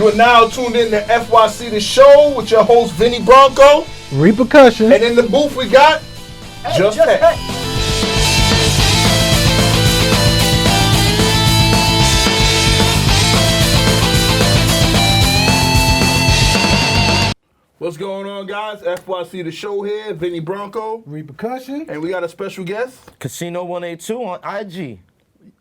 You are now tuned in to FYC The Show with your host, Vinny Bronco. Repercussion. And in the booth we got Just Pet. What's going on, guys? FYC The Show here, Vinny Bronco. Repercussion. And we got a special guest, Casino 182 on IG.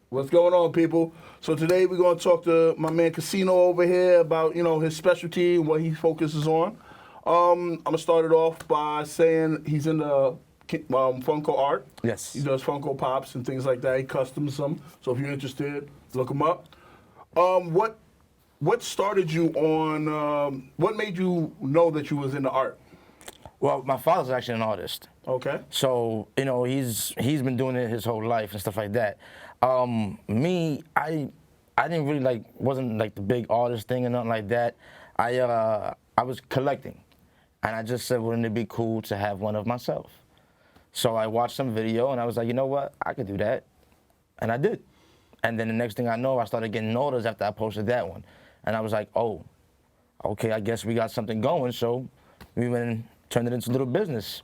What's going on, people? So today we're going to talk to my man Casino over here about, his specialty and what he focuses on. I'm going to start it off by saying he's in the Funko art. Yes. He does Funko Pops and things like that. He customs them. So if you're interested, look him up. What started you on, what made you know that you was into art? Well, my father's actually an artist. Okay. So, he's been doing it his whole life and stuff like that. Me, I didn't really wasn't the big artist thing or nothing like that. I was collecting, and I just said, wouldn't it be cool to have one of myself? So I watched some video, and I was like, you know what, I could do that, and I did. And then the next thing I know, I started getting orders after I posted that one, and I was like, oh, okay, I guess we got something going. So we went and turned it into a little business.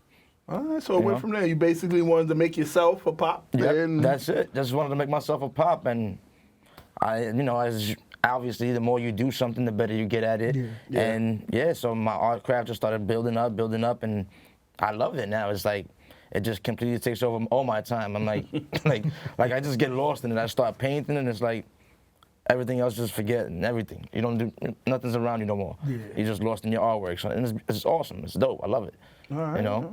All right, so away from there, you basically wanted to make yourself a pop. Yeah, that's it. Just wanted to make myself a pop, and as obviously the more you do something, the better you get at it. Yeah. And so my art craft just started building up, and I love it now. It's like it just completely takes over all my time. I'm like, I just get lost in it. I start painting, and it's like everything else just forgetting everything. You don't do nothing's around you no more. Yeah. You're just lost in your artwork. So and it's awesome. It's dope. I love it. All right.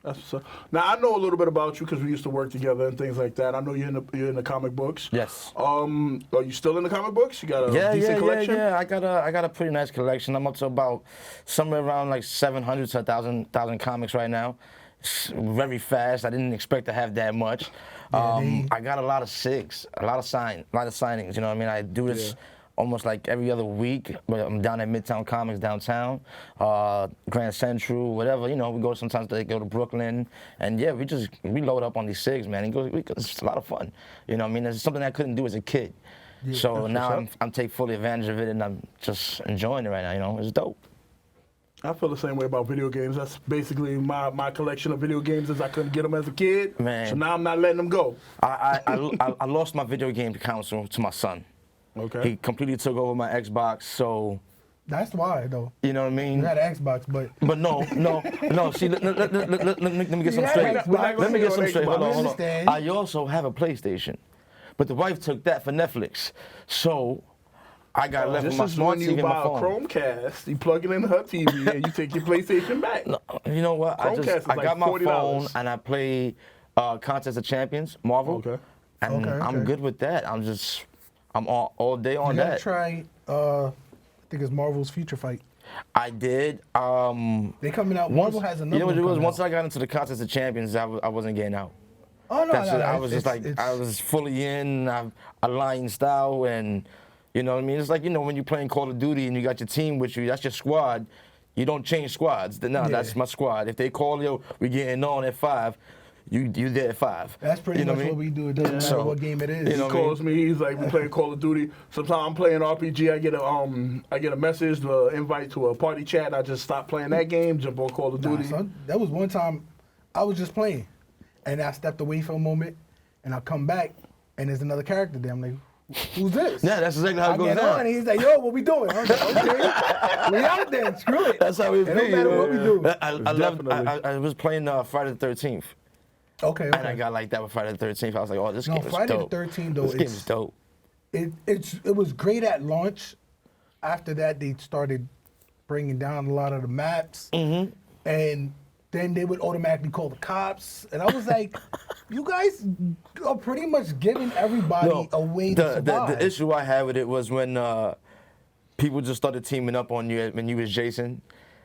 That's what's up. Now I know a little bit about you because we used to work together and things like that. I know you're in the comic books. Yes. Are you still in the comic books? You got a decent collection? Yeah. I got a pretty nice collection. I'm up to about somewhere around 700 to 1,000 comics right now. It's very fast. I didn't expect to have that much. I got a lot of SIGs, a lot of signings. You know what I mean? I do this almost every other week. I'm down at Midtown Comics downtown, Grand Central, whatever. We go sometimes. They go to Brooklyn, and we load up on these SIGs, man. It's a lot of fun. You know what I mean? It's something I couldn't do as a kid. Yeah, so now I'm taking fully advantage of it, and I'm just enjoying it right now. It's dope. I feel the same way about video games. That's basically my collection of video games as I couldn't get them as a kid. Man. So now I'm not letting them go. I lost my video game console to my son. Okay. He completely took over my Xbox, so... That's why, though. You know what I mean? You had an Xbox, but... But no. See, let me get some straight. Let me get some straight. Hold on. I also have a PlayStation, but the wife took that for Netflix, so... I got left with my smart TV and my phone. This is when you buy a Chromecast, you plug it in her TV, and you take your PlayStation back. No, you know what? I got my phone, and I play Contest of Champions, Marvel. Okay. And I'm good with that. I'm all day on that. You gotta try, I think it's Marvel's Future Fight. I did. They coming out, Marvel has another one. You know what it was? Once I got into the Contest of Champions, I wasn't getting out. Oh, no, I was just I was fully in, aligned style, and... You know what I mean? It's like, when you're playing Call of Duty and you got your team with you, that's your squad. You don't change squads. That's my squad. If they call you, we getting on at 5, you there at 5. That's pretty much what we do. It doesn't matter what game it is. He calls me, he's like, we playing Call of Duty. Sometimes I'm playing RPG, I get a message, the invite to a party chat, I just stop playing that game, jump on Call of Duty. Son, that was one time I was just playing, and I stepped away for a moment, and I come back, and there's another character there. I'm like, who's this? Yeah, that's exactly how it goes down. And he's like, yo, what we doing? I was like, okay, we out there, screw it. That's how it don't matter what we do. I was playing Friday the 13th. Okay. And I got like that with Friday the 13th. I was like, oh, this game is dope. Friday the 13th, though, this game is dope. It was great at launch. After that, they started bringing down a lot of the maps. Mm-hmm. And then they would automatically call the cops. And I was like, you guys are pretty much giving everybody a way to survive. The issue I had with it was when people just started teaming up on you when you was Jason,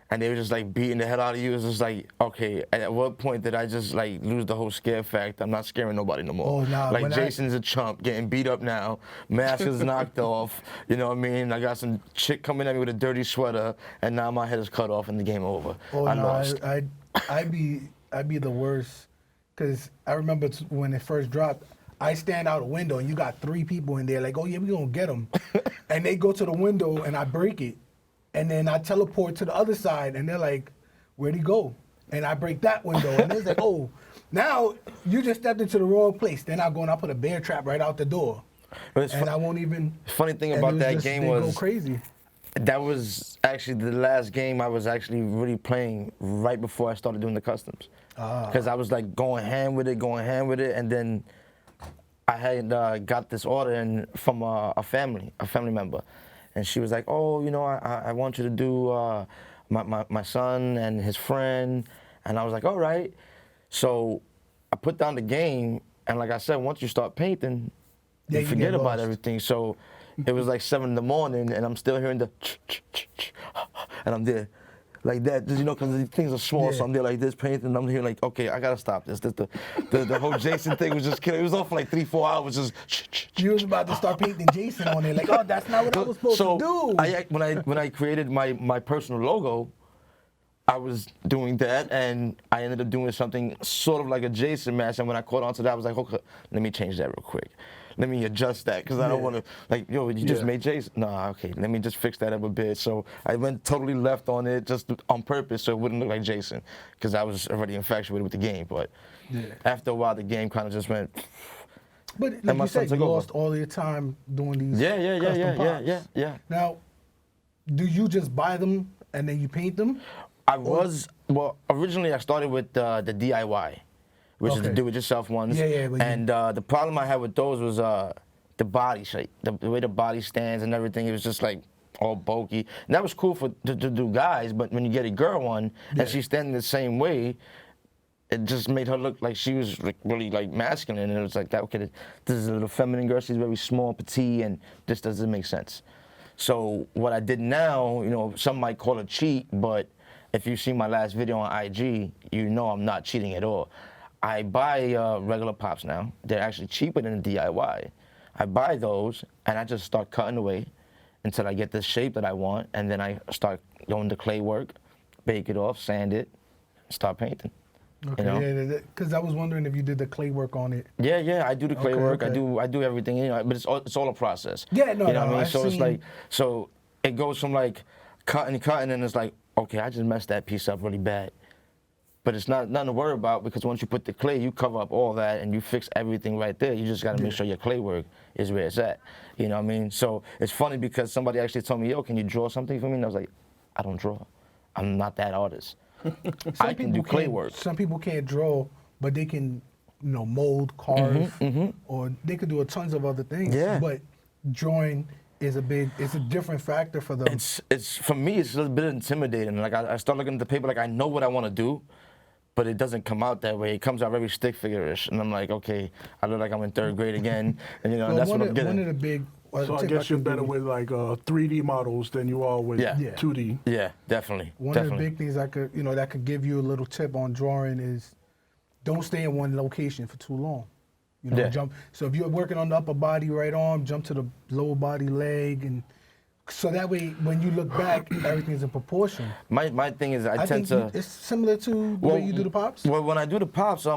and they were just beating the hell out of you. It was just okay, at what point did I just lose the whole scare factor? I'm not scaring nobody no more. Oh, nah, Jason's a chump, getting beat up now. Mask is knocked off. You know what I mean? I got some chick coming at me with a dirty sweater, and now my head is cut off and the game over. Oh, I lost. I'd be the worst, because I remember when it first dropped, I stand out a window and you got 3 people in there like, oh yeah, we gonna get them. And they go to the window and I break it. and then I teleport to the other side, and they're like, "Where'd he go?" And I break that window, and it's like, "Oh, now you just stepped into the wrong place." Then I go and I put a bear trap right out the door, and I won't even. Funny thing and about it was that just- game they was go crazy. that was actually the last game I was actually really playing right before I started doing the customs. Because I was like going ham with it, and then I had got this order in from a family member, and she was like, "Oh, you know, I want you to do my son and his friend," and I was like, "All right." So I put down the game, and like I said, once you start painting, Yeah, you you forget get about lost. everything. So it was like 7 in the morning, and I'm still hearing the and I'm there like that, just, you know, because these things are small, so Yeah. I'm there like this painting, and I'm here like, okay, I gotta stop this. The whole Jason thing was just killing. It was on for like 3-4 hours, just. You was about to start painting Jason on it, like, "Oh, that's not what I was supposed So to do." when I created my personal logo, I was doing that, and I ended up doing something sort of like a Jason mask. And when I caught on to that, I was like, okay, let me change that real quick. Let me adjust that, because I don't want to, like, yo, you just Yeah. made Jason. Nah, okay, let me just fix that up a bit. So I went totally left on it just on purpose so it wouldn't look like Jason, because I was already infatuated with the game. But after a while, the game kind of just went, But And like my you son said, took you over. lost all your time doing these yeah, custom pops. yeah. Now, do you just buy them and then you paint them? Originally I started with the DIY, which is the Okay. do-it-yourself ones. Yeah, but And the problem I had with those was the body shape, the way the body stands and everything. It was just like all bulky. And that was cool to do guys, but when you get a girl one Yeah. and she's standing the same way, it just made her look like she was like really like masculine, and it was like that. Okay, this is a little feminine girl. She's very small, petite, and this doesn't make sense. So what I did now, you know, some might call it cheat, but if you see my last video on IG, you know I'm not cheating at all. I buy regular pops now. They're actually cheaper than the DIY. I buy those and I just start cutting away until I get the shape that I want, and then I start going to clay work, bake it off, sand it, start painting. Okay, You know? yeah, because I was wondering if you did the clay work on it. Yeah, I do the clay Okay, work. okay. I do everything, you know, but it's all a process. Yeah, no, you know no, what I mean. I've So it's seen- like, so it goes from like cutting, and it's like, okay, I just messed that piece up really bad. But it's nothing to worry about, because once you put the clay, you cover up all that and you fix everything right there. You just got to make sure your clay work is where it's at. You know what I mean? So it's funny because somebody actually told me, yo, can you draw something for me? And I was like, I don't draw. I'm not that artist. I can do clay work. Some people can't draw, but they can, you know, mold, carve, or they could do tons of other things. Yeah. But drawing is it's a different factor for them. It's for me, it's a little bit intimidating. Like I start looking at the paper, like I know what I want to do, but it doesn't come out that way. It comes out very stick figure-ish, and I'm like, okay, I look like I'm in 3rd grade again, and you know, Well, that's one what I'm of getting. the big. So I guess you're better with like 3D models than you are with Yeah. 2D. Yeah, definitely. One definitely. of the big things that could give you a little tip on drawing is don't stay in one location for too long. You know, Yeah. jump. So if you're working on the upper body right arm, jump to the lower body leg, and so that way when you look back, everything's in proportion. My thing is, I tend think to. it's similar to the way you do the pops. Well, when I do the pops,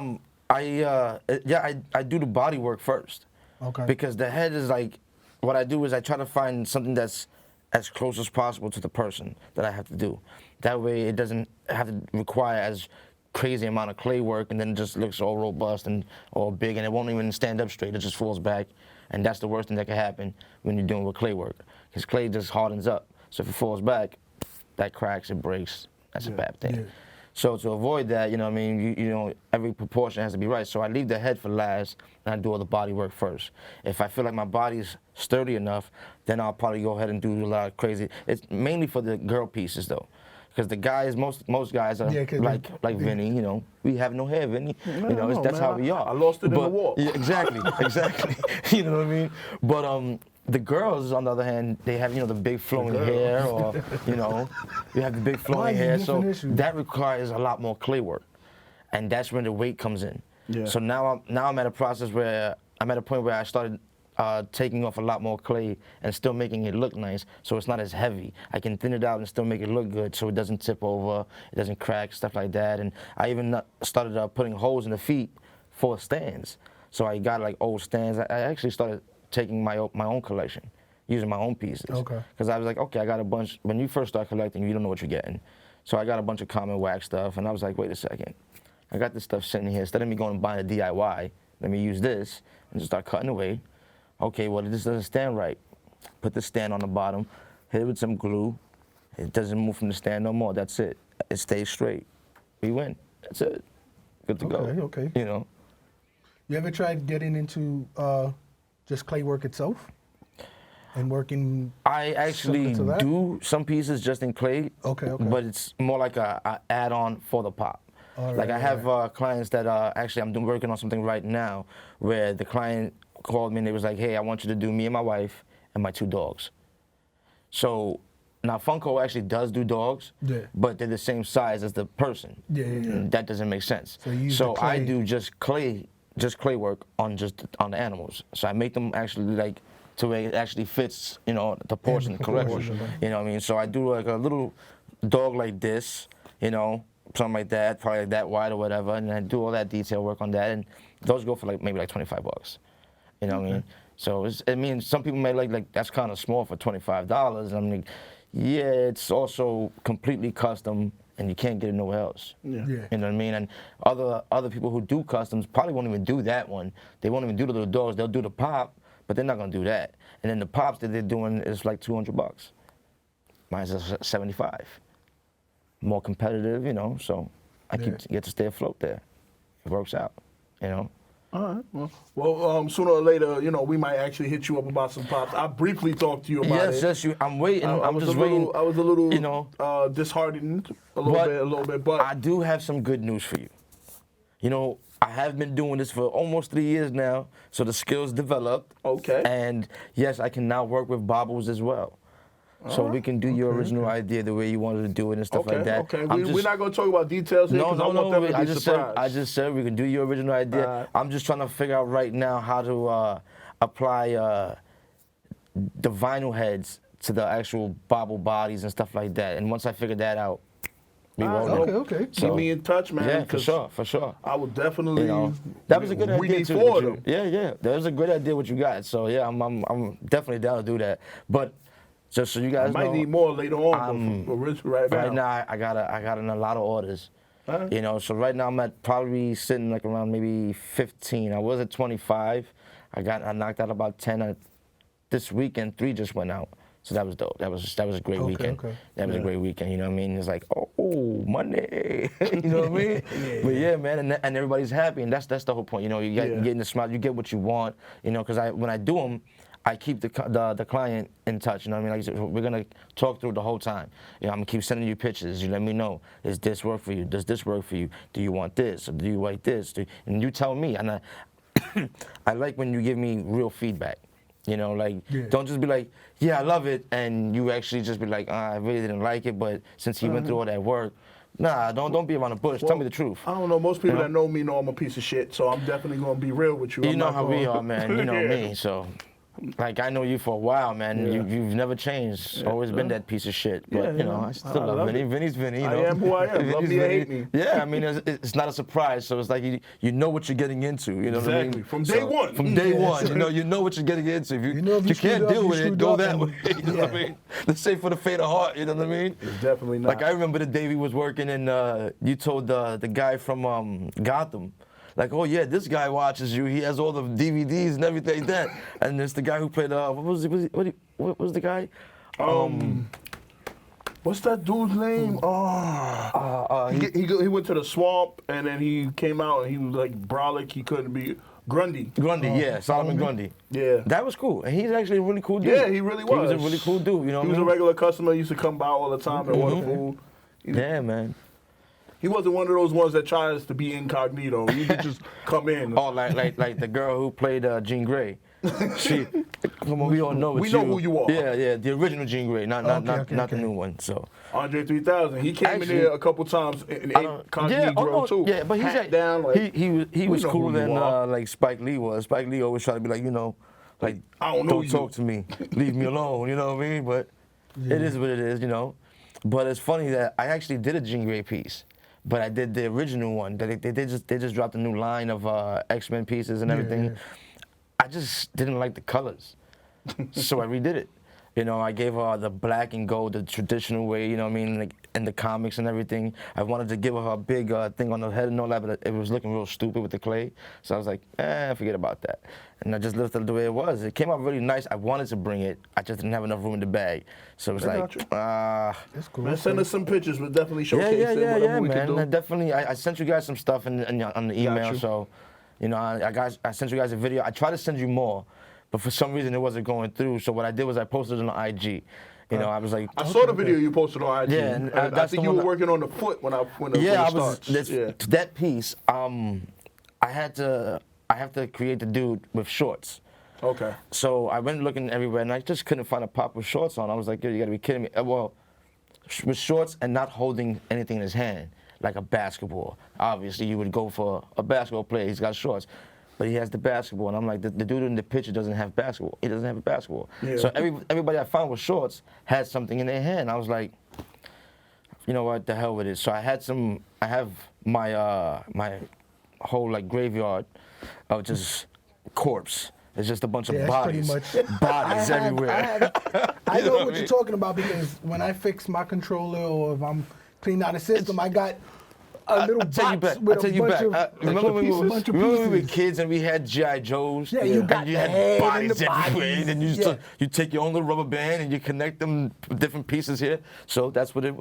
I do the body work first. Okay. Because the head is like, what I do is I try to find something that's as close as possible to the person that I have to do. That way it doesn't have to require as crazy amount of clay work, and then it just looks all robust and all big, and it won't even stand up straight. It just falls back, and that's the worst thing that can happen when you're doing with clay work, because clay just hardens up. So if it falls back, that cracks, it breaks. That's a bad thing. Yeah. So to avoid that, you know what I mean, you know, every proportion has to be right. So I leave the head for last, and I do all the body work first. If I feel like my body's sturdy enough, then I'll probably go ahead and do a lot of crazy. It's mainly for the girl pieces though, because the guys, most guys are Yeah, 'cause like Vinny, you know, we have no hair, Vinny. You know, No, that's man, how we are. I lost it in the But- walk. Yeah, exactly. You know what I mean? But the girls, on the other hand, they have, you know, the big flowing hair, or, you know, you have the big flowing Mine's a hair. So different issue. that requires a lot more clay work, and that's when the weight comes in. Yeah. So now I'm at a process where I'm at a point where I started taking off a lot more clay and still making it look nice, so it's not as heavy. I can thin it out and still make it look good, so it doesn't tip over, it doesn't crack, stuff like that. And I even started putting holes in the feet for stands. So I got like old stands. I actually started taking my own collection. using my own pieces. Okay. Because I was like, okay, I got a bunch. When you first start collecting, you don't know what you're getting. So I got a bunch of common wax stuff, and I was like, wait a second. I got this stuff sitting here. Instead of me going and buying a DIY, let me use this and just start cutting away. Okay, well, this doesn't stand right. Put the stand on the bottom, hit it with some glue. It doesn't move from the stand no more. That's it. It stays straight. We win. That's it. Good to go. Okay. You know? You ever tried getting into just clay work itself? And working I actually similar to that? do some pieces just in clay. Okay. But it's more like a add-on for the pop. All Like right, I have clients that actually I'm working on something right now where the client called me and they was like, hey, I want you to do me and my wife and my 2 dogs. So now Funko actually does do dogs, Yeah. but they're the same size as the person. Yeah. That doesn't make sense. So you use the I clay- do just clay work on the animals. So I make them actually like to where it actually fits, you know, the portion correctly. proportion. You know what I mean? So I do like a little dog like this, you know, something like that, probably like that wide or whatever, and I do all that detail work on that, and those go for like maybe like $25. You know what I mean? So I mean, some people may like that's kind of small for $25. And I'm like, yeah, it's also completely custom, and you can't get it nowhere else. Yeah. Yeah. You know what I mean? And other people who do customs probably won't even do that one. They won't even do the little dogs. They'll do the pop, but they're not gonna do that. And then the pops that they're doing is like $200. Mine's just 75. More competitive, you know. So I get to stay afloat there. It works out, you know. All right. Well, sooner or later, you know, we might actually hit you up about some pops. I briefly talked to you about it. Yes, I'm waiting. I'm was just a little, waiting. I was a little, you know, disheartened a little bit, but I do have some good news for you. You know, I have been doing this for almost 3 years now, so the skills developed. Okay. And yes, I can now work with bobbles as well. So we can do your original idea the way you wanted to do it and stuff like that. Okay. We're not going to talk about details here because I want them to be surprised. I just said we can do your original idea. Alright. I'm just trying to figure out right now how to apply the vinyl heads to the actual bobble bodies and stuff like that. And once I figure that out, we roll. Okay. Keep me in touch, man. Yeah, for sure. I would definitely. You know, that was a good we idea need too. four what of you- them. Yeah, that was a great idea what you got. So yeah, I'm definitely down to do that. But just so you guys Might know, need more later on, but right now. right now I got a lot of orders. Alright. You know, so right now I'm at probably sitting like around maybe 15. I was at 25. I knocked out about 10 this weekend. 3 just went out. So that was dope. That was a great weekend. Okay. That was a great weekend. You know what I mean? It's like, oh, money. You know what I mean? But yeah, man, and everybody's happy, and that's the whole point. You know, you getting the smile, you get what you want. You know, because when I do them, I keep the client in touch. You know what I mean? Like I said, we're gonna talk through the whole time. You know, I'm gonna keep sending you pictures. You let me know. Does this work for you? Does this work for you? Do you want this? Or do you like this? And you tell me. And I like when you give me real feedback. You know, like, don't just be like, yeah, I love it, and you actually just be like, I really didn't like it, but since he went through all that work, nah, don't be around the bush. Tell me the truth. I don't know. Most people that know me know I'm a piece of shit, so I'm definitely going to be real with you. You I'm know not how gonna- we are, man. You know me, so. Like, I know you for a while, man. You've never changed. Always been that piece of shit. But, you know, I still love love Vinny. it. Vinny's Vinny, you I know. am who I am. Love Vinny's me or Vinny. hate me. Yeah, I mean, it's not a surprise. So it's like you know what you're getting into. You know what I mean? Exactly. From day one. From day one. You know what you're getting into. If You know if you you can't screwed up, deal you with it, screwed go up, that and- way. You know what I mean? The same for the faint of heart. You know what I mean? It's definitely not. Like, I remember the day we was working and you told the guy from Gotham, like, oh yeah, this guy watches you. He has all the DVDs and everything like that. And it's the guy who played what was the guy? What's that dude's name? He went to the swamp and then he came out and he was like brolic. He couldn't be Grundy. Grundy, yeah, Solomon Grundy. Yeah. That was cool. And he's actually a really cool dude. Yeah, he really was. He was a really cool dude, you know He what was I a mean? regular customer. He used to come by all the time and order food. Yeah, man. He wasn't one of those ones that tries to be incognito. He could just come in. Oh, like the girl who played Jean Grey. She, come on, we all know it's We you. know who you are. Yeah, the original Jean Grey, not the new one. So. Andre 3000. He came Actually, in there a couple times in incognito too. Yeah, but he's Hat down. Like, he was know who cooler you than are. like Spike Lee was. Spike Lee always tried to be like, you know, like I don't know don't you. talk to me, leave me alone. You know what I mean? But it is what it is, you know. But it's funny that I actually did a Jean Grey piece, but I did the original one. They just dropped a new line of X-Men pieces and everything. yeah. I just didn't like the colors, so I redid it. You know, I gave her the black and gold, the traditional way, you know what I mean, like in the comics and everything. I wanted to give her a big thing on the head and all that, but it was looking real stupid with the clay. So I was like, forget about that. And I just left it the way it was. It came out really nice. I wanted to bring it. I just didn't have enough room in the bag. So it was like, That's cool. Man, send us some pictures. We'll definitely showcase it, whatever we can do. man. Definitely, I sent you guys some stuff on the email. you. So, you know, I sent you guys a video. I tried to send you more, but for some reason it wasn't going through. So what I did was I posted it on IG. You know, I was like, I saw the video you posted on IG. Yeah, and I that's think the you one were that- working on the foot when the yeah, I when it was starts. that piece. I have to create the dude with shorts. Okay. So I went looking everywhere, and I just couldn't find a pop with shorts on. I was like, yo, you gotta be kidding me. Well, with shorts and not holding anything in his hand, like a basketball. Obviously, you would go for a basketball player. He's got shorts, but he has the basketball. And I'm like, the dude in the picture doesn't have basketball. He doesn't have a basketball. Yeah. So everybody I found with shorts had something in their hand. I was like, you know what, the hell with it. So I have my my whole like graveyard of just corpse. It's just a bunch of Yeah, that's pretty bodies, much. bodies everywhere. I You know know what I what mean? you're talking about because when I fix my controller or if I'm cleaning out a system, I got a little I'll take you box back. with I'll take a you bunch back. of Remember when bunch of we were pieces. kids and we had G.I. Joes? Yeah, you and got you the had head and bodies the everywhere. bodies. And Yeah. you take your own little rubber band and you connect them different pieces here. So that's what it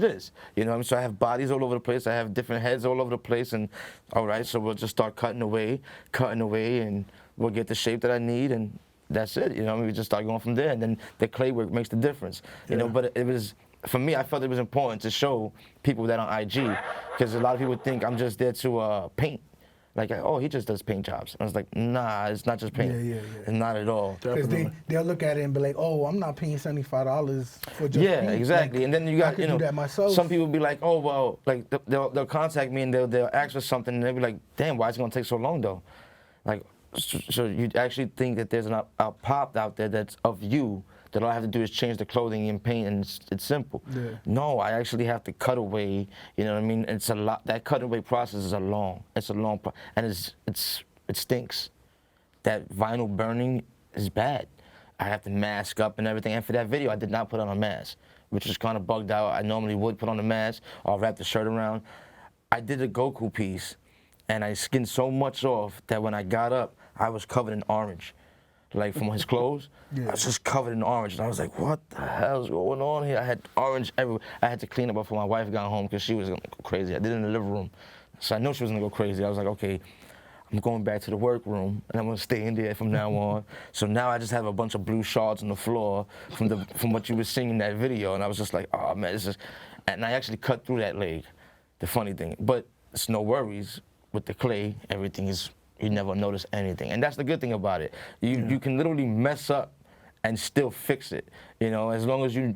is. You know what I mean? So I have bodies all over the place. I have different heads all over the place. And all right, so we'll just start cutting away, and we'll get the shape that I need, and that's it. You know, we just start going from there, and then the clay work makes the difference. You know, but it was, for me, I felt it was important to show people that on IG, because a lot of people think I'm just there to paint. Like, oh, he just does paint jobs. I was like, nah, it's not just paint. Yeah. It's not at all. Because they'll look at it and be like, oh, I'm not paying $75 for just Yeah, paint. exactly. Like, And then you I got, could you know, do that myself. some people be like, oh, well, like they'll contact me and they'll ask for something and they'll be like, damn, why is it gonna take so long though? Like, so you actually think that there's a pop out there that's of you that all I have to do is change the clothing and paint, and it's simple. Yeah. No, I actually have to cut away. You know what I mean? It's a lot. That cut away process is It's a long, and it stinks. That vinyl burning is bad. I have to mask up and everything. And for that video, I did not put on a mask, which is kind of bugged out. I normally would put on a mask or wrap the shirt around. I did a Goku piece, and I skinned so much off that when I got up, I was covered in orange. Like from his clothes, Yeah. I was just covered in orange. And I was like, what the hell's going on here? I had orange everywhere. I had to clean up before my wife got home because she was gonna go crazy. I did it in the living room. So I know she was gonna go crazy. I was like, okay, I'm going back to the workroom and I'm gonna stay in there from now on. So now I just have a bunch of blue shards on the floor from what you were seeing in that video. And I was just like, oh man, this is, and I actually cut through that leg, the funny thing. But it's no worries with the clay, everything is, you never notice anything. And that's the good thing about it. You can literally mess up and still fix it. You know, as long as your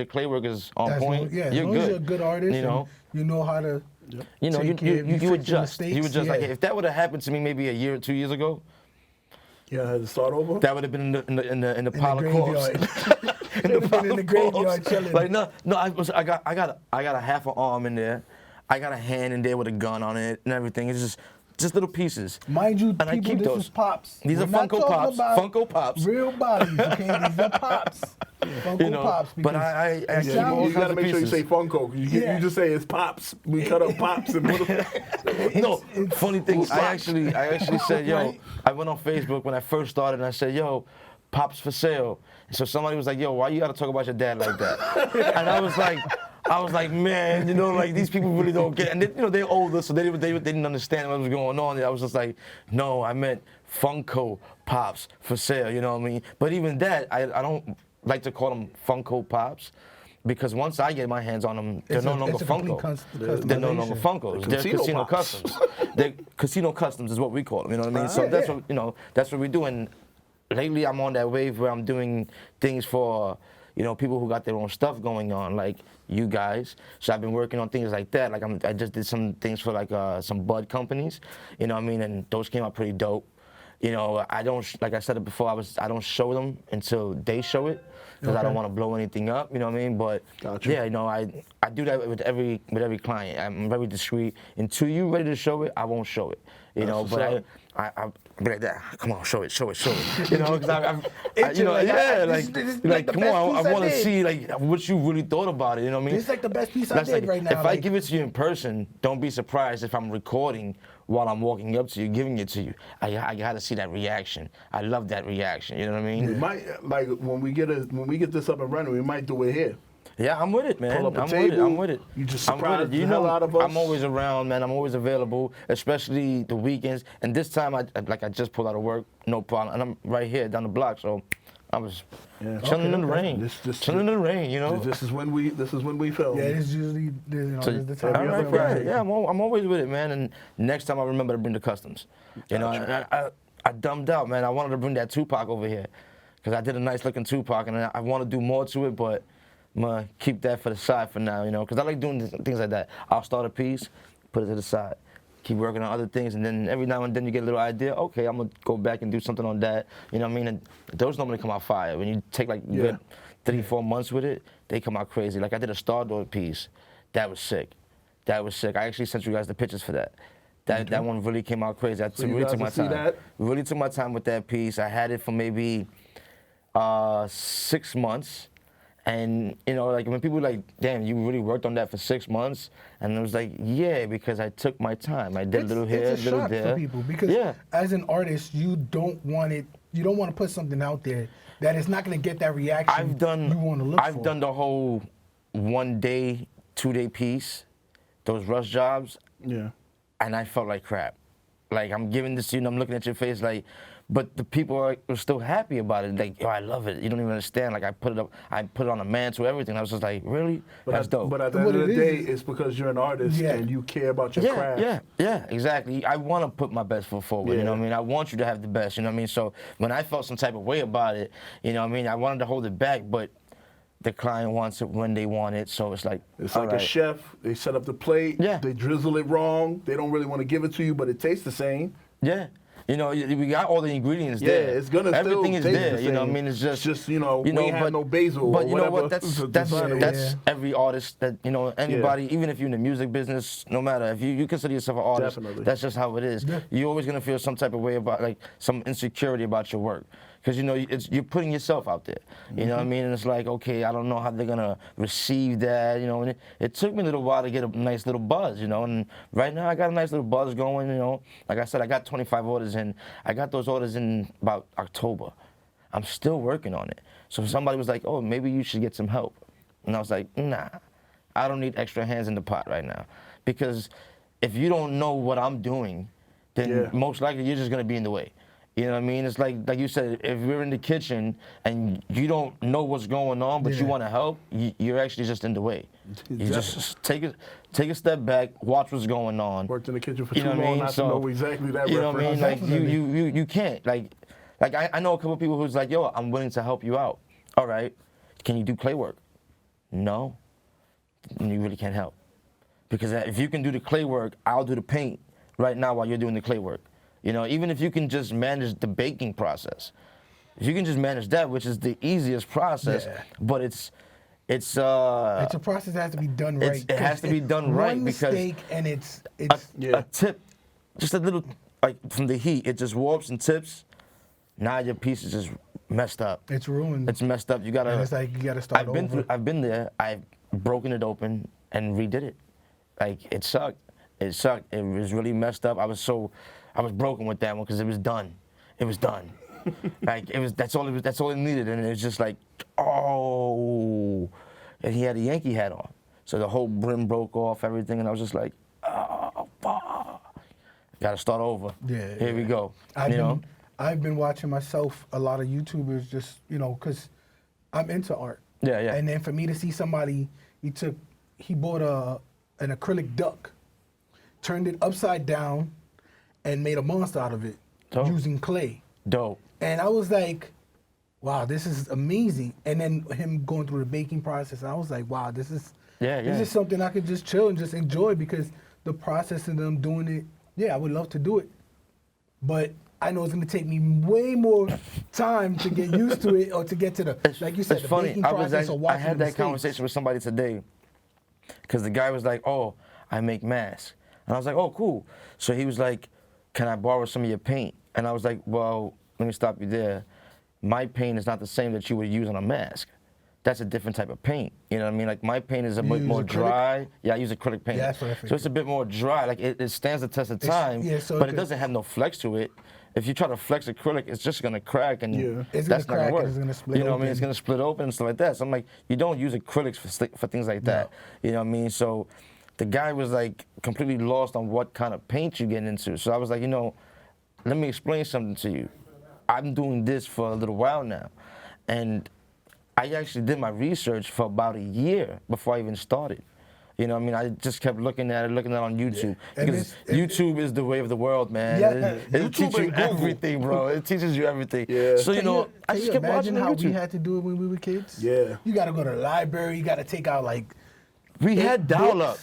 clay work is on point, as you're long good. as you're a good artist, you know. and you know how to. You know, take care of you fix adjust. the You mistakes, adjust. Like yeah. if that would have happened to me maybe a year or 2 years ago, Yeah, I had to start over. that would have been in the pile of graveyard. corpse. It would've been in the graveyard chilling. Like no, I got a half an arm in there. I got a hand in there with a gun on it and everything. It's just little pieces. Mind you, And I people, keep this those. is pops. These We're are not Funko talking Pops. about Funko Pops. Real bodies, okay? These are pops. Funko You know, Pops. but I it keep sounds- all You gotta kinds of make sure you pieces. say Funko. You just say it's pops. We cut up pops and put them. No, funny thing, Who's I actually said, yo, Right. I went on Facebook when I first started and I said, yo, pops for sale. So somebody was like, yo, why you gotta talk about your dad like that? And I was like, man, you know, like these people really don't get, and they, you know, they're older, so they didn't understand what was going on. I was just like, no, I meant Funko Pops for sale, you know what I mean? But even that, I don't like to call them Funko Pops, because once I get my hands on them, they're It's no a- longer it's a complete Funko. They're no longer customization. Funkos. They're Casino casino Pops. customs. They're casino customs is what we call them. You know what I mean? So yeah. that's what, you know, that's what we do. And lately, I'm on that wave where I'm doing things for, you know, people who got their own stuff going on, like you guys. So I've been working on things like that. Like I just did some things for like some bud companies. You know what I mean? And those came out pretty dope. You know, I don't, like I said it before, I don't show them until they show it, because I don't want to blow anything up, you know what I mean? But Gotcha. yeah, you know, I I do that with every client. I'm very discreet. Until you're ready to show it, I won't show it. You know, but I be like that. Come on, show it. You know, because you know, come on, I want to see like what you really thought about it. You know what I mean? This is like the best piece I did right now. If I give it to you in person, don't be surprised if I'm recording while I'm walking up to you, giving it to you. I gotta see that reaction. I love that reaction. You know what I mean? We might, like when we get this up and running, we might do it here. Yeah, I'm with it, man. Pull up a I'm table, with it. You just surprise You the know, hell out of us. I'm always around, man. I'm always available, especially the weekends. And this time, I just pulled out of work, no problem. And I'm right here down the block, so I was chilling in the rain. Chilling in the rain, you know. This is when we film. Yeah, it's usually this is the time. all right, Yeah, I'm always with it, man. And next time I remember to bring the customs. You know, I dumbed out, man. I wanted to bring that Tupac over here because I did a nice looking Tupac, and I want to do more to it, but I'm gonna keep that for the side for now, you know, because I like doing things like that. I'll start a piece, put it to the side, keep working on other things, and then every now and then you get a little idea. Okay, I'm gonna go back and do something on that. You know what I mean? And those normally come out fire. When you take like good 3-4 months with it, they come out crazy. Like I did a Star Door piece, that was sick. I actually sent you guys the pictures for that. That one really came out crazy. I really took my time. Really took my time with that piece. I had it for maybe 6 months. And, you know, like when people like, damn, you really worked on that for 6 months? And it was like, yeah, because I took my time. I did a little here, a little there. It's a shock for people because as an artist, you don't want to put something out there that is not going to get that reaction you want to look for. I've done the whole 1 day, 2 day piece, those rush jobs. Yeah. And I felt like crap. Like I'm giving this to you and I'm looking at your face like, but the people are still happy about it. Like, yo, I love it. You don't even understand. Like, I put it on a mantle, everything. I was just like, really? That's dope. But at the end of the day, it's because you're an artist and you care about your craft. Yeah, exactly. I want to put my best foot forward, you know what I mean? I want you to have the best, you know what I mean? So when I felt some type of way about it, you know what I mean? I wanted to hold it back, but the client wants it when they want it, so it's like, it's like a chef. They set up the plate. Yeah. They drizzle it wrong. They don't really want to give it to you, but it tastes the same. Yeah. You know, we got all the ingredients there. Yeah, it's gonna everything still is taste there. the same. You know, what I mean, it's just you know, we ain't had no basil. But or you know whatever. what? That's every artist. That you know, anybody, even if you're in the music business, no matter if you consider yourself an artist, that's just how it is. Yeah. You're always gonna feel some type of way about like some insecurity about your work. Because you know you're putting yourself out there, you know what I mean, and it's like, okay, I don't know how they're gonna receive that, you know. And it took me a little while to get a nice little buzz, you know. And right now I got a nice little buzz going, you know. Like I said, I got 25 orders in. I got those orders in about October. I'm still working on it. So somebody was like, oh, maybe you should get some help, and I was like, nah, I don't need extra hands in the pot right now, because if you don't know what I'm doing, then most likely you're just gonna be in the way. You know what I mean? It's like you said, if we're in the kitchen and you don't know what's going on, but you want to help, you're actually just in the way. You just take a step back, watch what's going on. Worked in the kitchen for too long not to know exactly that. You know what I mean? Like you can't. Like I know a couple of people who's like, yo, I'm willing to help you out. All right, can you do clay work? No, you really can't help, because if you can do the clay work, I'll do the paint right now while you're doing the clay work. You know, even if you can just manage the baking process, if you can just manage that, which is the easiest process, but it's a process that has to be done right. It has to be done right one because mistake and it's a tip, just a little, like from the heat, it just warps and tips. Now your piece is just messed up. It's ruined. It's messed up. You gotta. And it's like you gotta start over. I've been there. I've broken it open and redid it. Like it sucked. It sucked. It was really messed up. I was broken with that one because it was done. It was done. Like that's all it needed, and it was just like, oh. And he had a Yankee hat on, so the whole brim broke off, everything, and I was just like, oh, fuck. Got to start over. Yeah. Here we go. I've been watching myself a lot of YouTubers, just because I'm into art. Yeah, yeah. And then for me to see somebody, he bought an acrylic duck, turned it upside down, and made a monster out of it using clay. Dope. And I was like, wow, this is amazing. And then him going through the baking process, and I was like, wow, this is something I could just chill and just enjoy, because the process of them doing it, I would love to do it. But I know it's going to take me way more time to get used to it, or to get to the, like you said, the baking process or watching I had that mistakes. conversation with somebody today. because the guy was like, oh, I make masks. And I was like, oh, cool. So he was like, can I borrow some of your paint? And I was like, well, let me stop you there. My paint is not the same that you would use on a mask. That's a different type of paint. You know what I mean? Like my paint is a bit more dry. Yeah, I use acrylic paint. Yeah, that's what I figured. So it's a bit more dry. Like it stands the test of time, but it doesn't have no flex to it. If you try to flex acrylic, it's just gonna crack and that's not gonna work. It's gonna split you know what I mean? open. It's gonna split open and stuff like that. So I'm like, you don't use acrylics for things like that. You know what I mean? So the guy was like completely lost on what kind of paint you get into. So I was like, you know, let me explain something to you. I'm doing this for a little while now, and I actually did my research for about a year before I even started. You know what I mean? I just kept looking at it on YouTube. Yeah. Because YouTube is the way of the world, man. Yeah. It teaches you everything, bro. It teaches you everything. Yeah. So, you know, I just kept watching how YouTube. we had to do it when we were kids? Yeah. You got to go to the library. You got to take out, like, We had dial-up.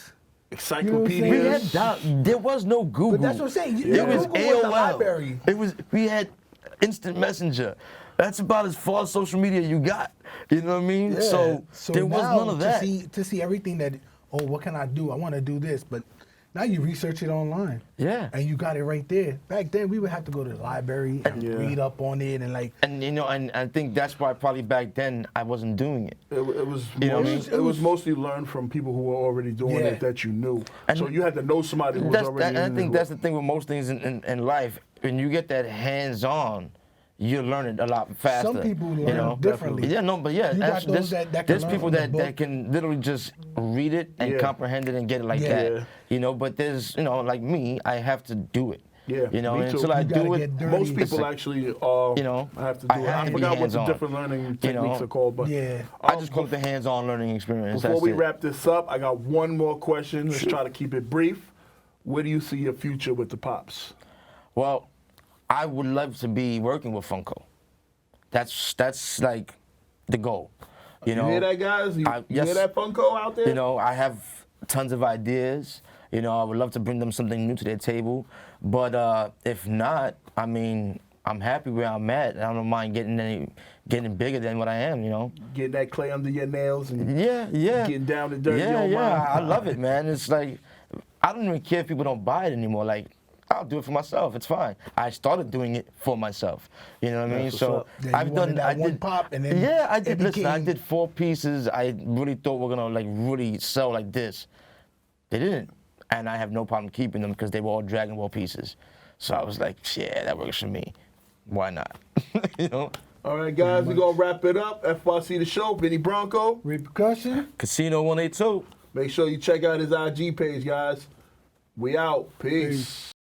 Encyclopedias. We had dial-up. There was no Google. But that's what I'm saying. It was Google was the AOL. library. We had instant messenger. That's about as far as social media you got. You know what I mean? Yeah. So there was now none of that. To see everything that, oh, what can I do? I want to do this. But now you research it online. Yeah. And you got it right there. Back then, we would have to go to the library and read up on it and, like. And, you know, and I think that's why probably back then I wasn't doing it. It was You know what I mean? it was mostly learned from people who were already doing it that you knew. And so you had to know somebody who was already I in think it. that's the thing with most things in life. When you get that hands-on, you learn it a lot faster. Some people you learn know? differently. Yeah, no, but yeah, You got actually, those that can there's learn people from the that book. can literally just read it and comprehend it and get it like Yeah. that. You know, but there's, you know, like me, I have to do it. Yeah, You know, me and too. until I You gotta do it, get dirty. Most people listen, actually, you know, have to do I it. have I to be forgot what the hands-on. different learning You techniques know? are called, but Yeah. I just call it the hands-on learning experience. Before That's we it. wrap this up, I got one more question. Let's try to keep it brief. Where do you see your future with the Pops? Well, I would love to be working with Funko. That's like the goal. You know, You hear that, guys? You yes. hear that, Funko out there? You know, I have tons of ideas. You know, I would love to bring them something new to their table. But if not, I mean, I'm happy where I'm at. I don't mind getting bigger than what I am, you know. Getting that clay under your nails and Yeah. getting down to dirty. Yeah. I love it, man. It's like, I don't even care if people don't buy it anymore. Like, I'll do it for myself. It's fine. I started doing it for myself. You know what I mean? what's So up. Yeah, you I've wanted done. that I one did pop and then Yeah, I it did. Listen, I became- did 4 pieces. I really thought we're gonna like really sell like this. They didn't, and I have no problem keeping them because they were all Dragon Ball pieces. So I was like, yeah, that works for me. Why not? You know. All right, guys, we're going to wrap it up. FYC the show, Vinny Bronco. Repercussion. Casino 182. Make sure you check out his IG page, guys. We out. Peace.